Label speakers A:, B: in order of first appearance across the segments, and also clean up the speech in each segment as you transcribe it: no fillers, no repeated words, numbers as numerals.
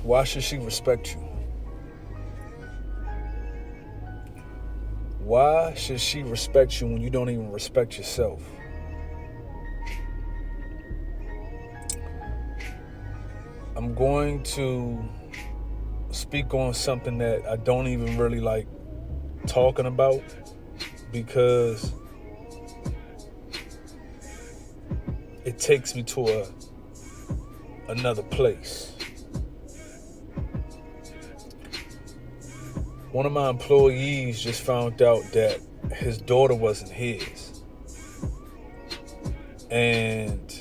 A: Why should she respect you? Why should she respect you when you don't even respect yourself? I'm going to speak on something that I don't even really like talking about because it takes me to another place. One of my employees just found out that his daughter wasn't his. And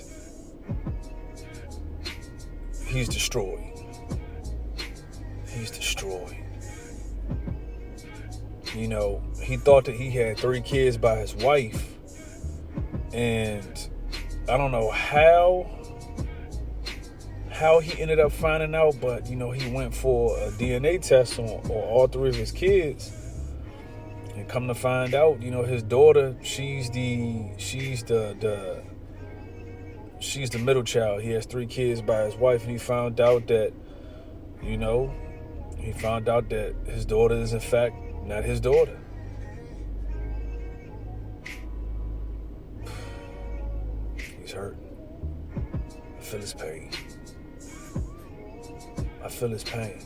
A: he's destroyed. He's destroyed. You know, he thought that he had 3 kids by his wife. And I don't know how he ended up finding out, but, you know, he went for a DNA test on all 3 of his kids. And come to find out, you know, his daughter, she's the middle child. He has 3 kids by his wife, and he found out that, you know, his daughter is in fact not his daughter. He's hurting. I feel his pain.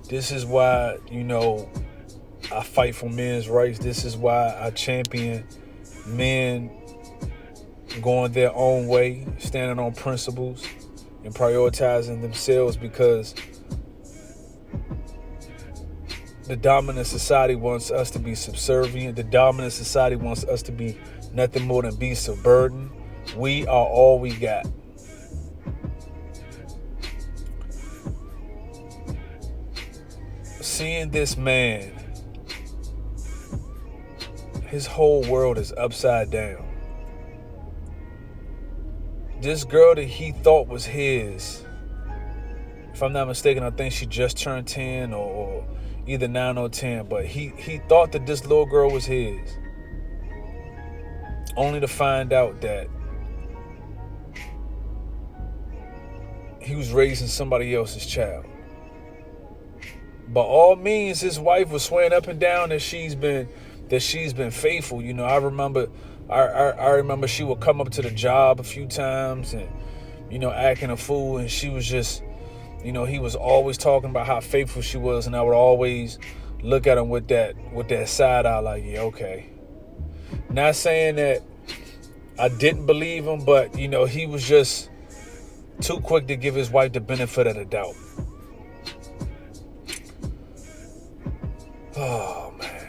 A: This is why, you know, I fight for men's rights. This is why I champion men going their own way, standing on principles, and prioritizing themselves, because the dominant society wants us to be subservient. The dominant society wants us to be nothing more than beasts of burden. We are all we got. Seeing this man, his whole world is upside down. This girl that he thought was his, if I'm not mistaken, I think she just turned 10 or either 9 or 10, but he thought that this little girl was his, only to find out that he was raising somebody else's child. By all means, his wife was swearing up and down that she's been faithful. You know, I remember she would come up to the job a few times and, you know, acting a fool, and she was just, you know, he was always talking about how faithful she was, and I would always look at him with that side eye, like, yeah, okay. Not saying that I didn't believe him, but, you know, he was just too quick to give his wife the benefit of the doubt. Oh, man.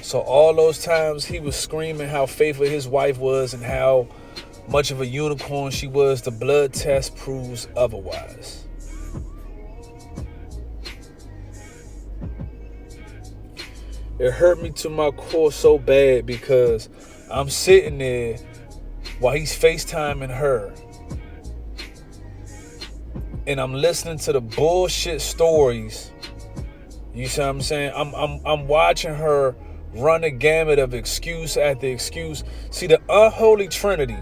A: So all those times he was screaming how faithful his wife was and how much of a unicorn she was, the blood test proves otherwise. It hurt me to my core so bad, because I'm sitting there while he's FaceTiming her, and I'm listening to the bullshit stories. You see what I'm saying? I'm watching her run a gamut of excuse after excuse. See, the unholy trinity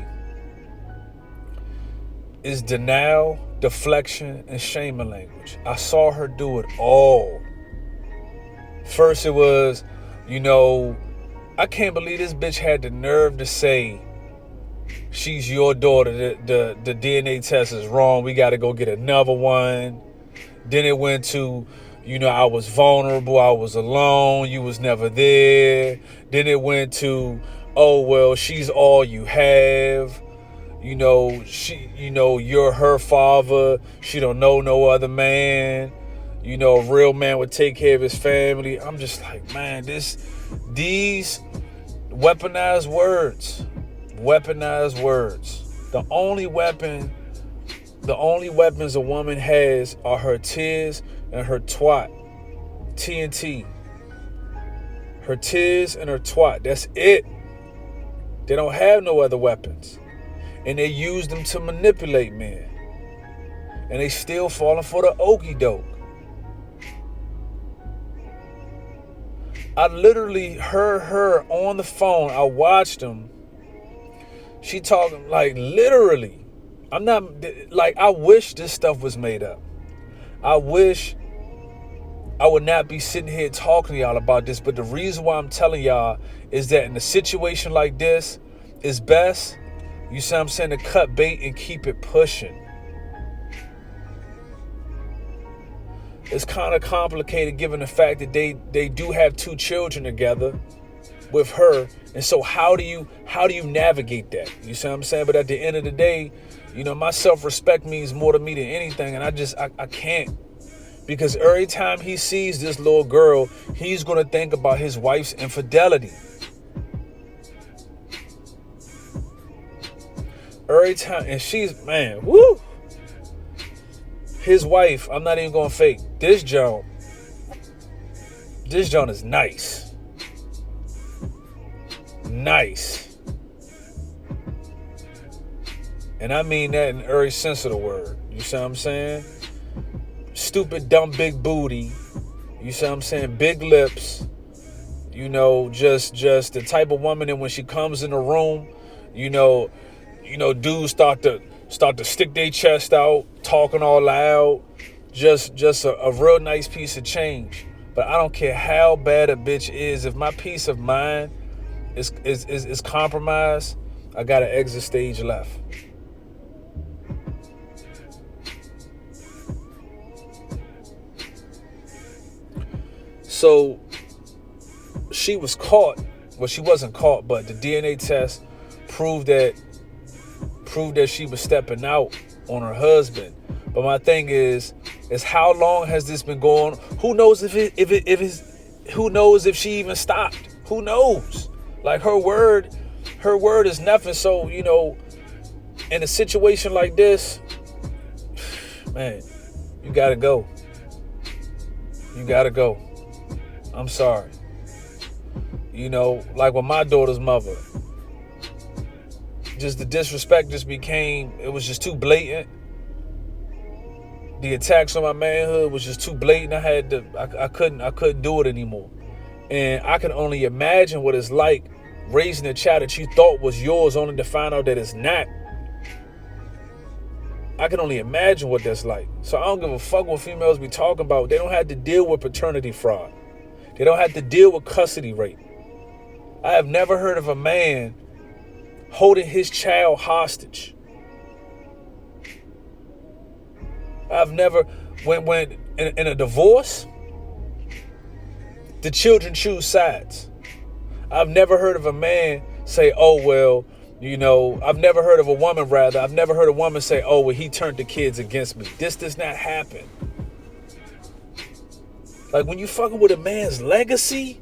A: is denial, deflection, and shaming language. I saw her do it all. First it was, you know, I can't believe this bitch had the nerve to say she's your daughter. The DNA test is wrong. We got to go get another one. Then it went to, you know, I was vulnerable. I was alone. You was never there. Then it went to, oh, well, she's all you have. You know, you're her father. She don't know no other man. You know, a real man would take care of his family. I'm just like, man, these weaponized words. The only weapons a woman has are her tears and her twat. TNT. Her tears and her twat. That's it. They don't have no other weapons. And they use them to manipulate men. And they still falling for the okie doke. I literally heard her on the phone. I watched them. She talking like literally. I'm not, like, I wish this stuff was made up. I wish I would not be sitting here talking to y'all about this, but the reason why I'm telling y'all is that in a situation like this, it's best, you see what I'm saying, to cut bait and keep it pushing. It's kind of complicated given the fact that they do have 2 children together with her. And so how do you navigate that? You see what I'm saying? But at the end of the day, you know, my self-respect means more to me than anything. And I can't. Because every time he sees this little girl, he's going to think about his wife's infidelity. Every time. And she's, man, woo. His wife, I'm not even going to fake. This Joan is nice. Nice. And I mean that in every sense of the word. You see what I'm saying? Stupid, dumb, big booty. You see what I'm saying? Big lips. You know, just the type of woman that when she comes in the room, you know, dudes start to stick their chest out, talking all loud. Just a real nice piece of change. But I don't care how bad a bitch is. If my peace of mind is compromised, I got to exit stage left. So she was caught. Well, she wasn't caught, but the DNA test proved that she was stepping out on her husband. But my thing is how long has this been going? Who knows who knows if she even stopped? Who knows? Like her word is nothing. So, you know, in a situation like this, man, you gotta go. You gotta go. I'm sorry. You know, like with my daughter's mother, just the disrespect it was just too blatant. The attacks on my manhood was just too blatant. I couldn't do it anymore. And I can only imagine what it's like raising a child that you thought was yours only to find out that it's not. I can only imagine what that's like. So I don't give a fuck what females be talking about. They don't have to deal with paternity fraud. They don't have to deal with custody rape. I have never heard of a man holding his child hostage. I've never, when in a divorce, the children choose sides. I've never heard of a man say, oh, well, you know, I've never heard of a woman say, oh, well, he turned the kids against me. This does not happen. Like when you fucking with a man's legacy,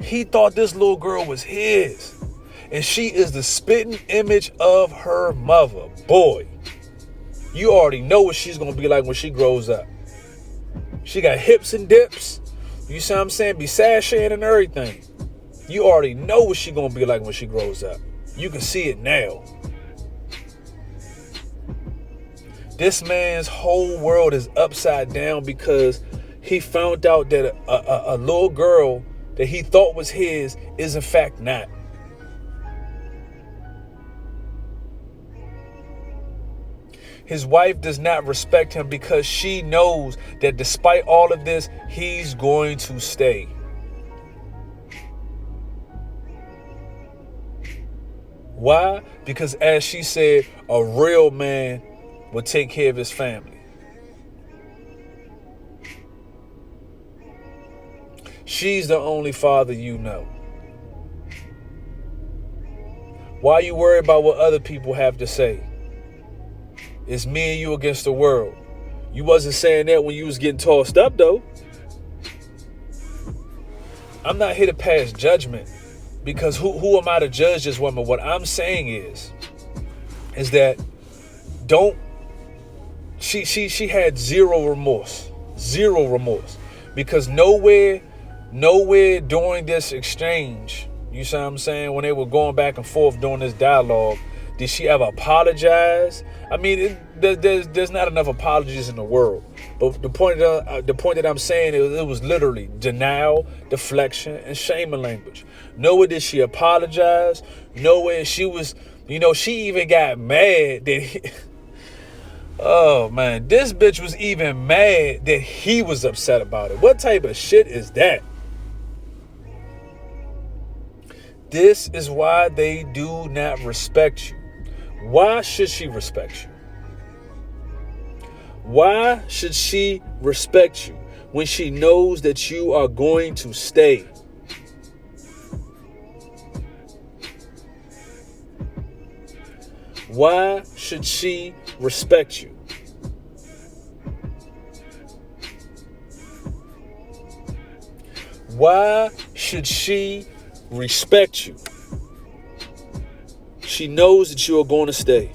A: he thought this little girl was his. And she is the spitting image of her mother. Boy, you already know what she's going to be like when she grows up. She got hips and dips. You see what I'm saying? Be sashaying and everything. You already know what she's going to be like when she grows up. You can see it now. This man's whole world is upside down because he found out that a little girl that he thought was his is in fact not. His wife does not respect him because she knows that despite all of this, he's going to stay. Why? Because as she said, a real man will take care of his family. She's the only father you know. Why you worry about what other people have to say? It's me and you against the world. You wasn't saying that when you was getting tossed up, though. I'm not here to pass judgment because who am I to judge this woman? What I'm saying is that she had zero remorse because nowhere during this exchange, you see what I'm saying, when they were going back and forth during this dialogue, did she ever apologize? I mean, there's not enough apologies in the world. But the point that I'm saying, it was literally denial, deflection, and shaming language. Nowhere did she apologize. Nowhere she was, she even got mad that oh man, this bitch was even mad that he was upset about it. What type of shit is that? This is why they do not respect you. Why should she respect you? Why should she respect you when she knows that you are going to stay? Why should she respect you? Why should she respect you? She knows that you are going to stay.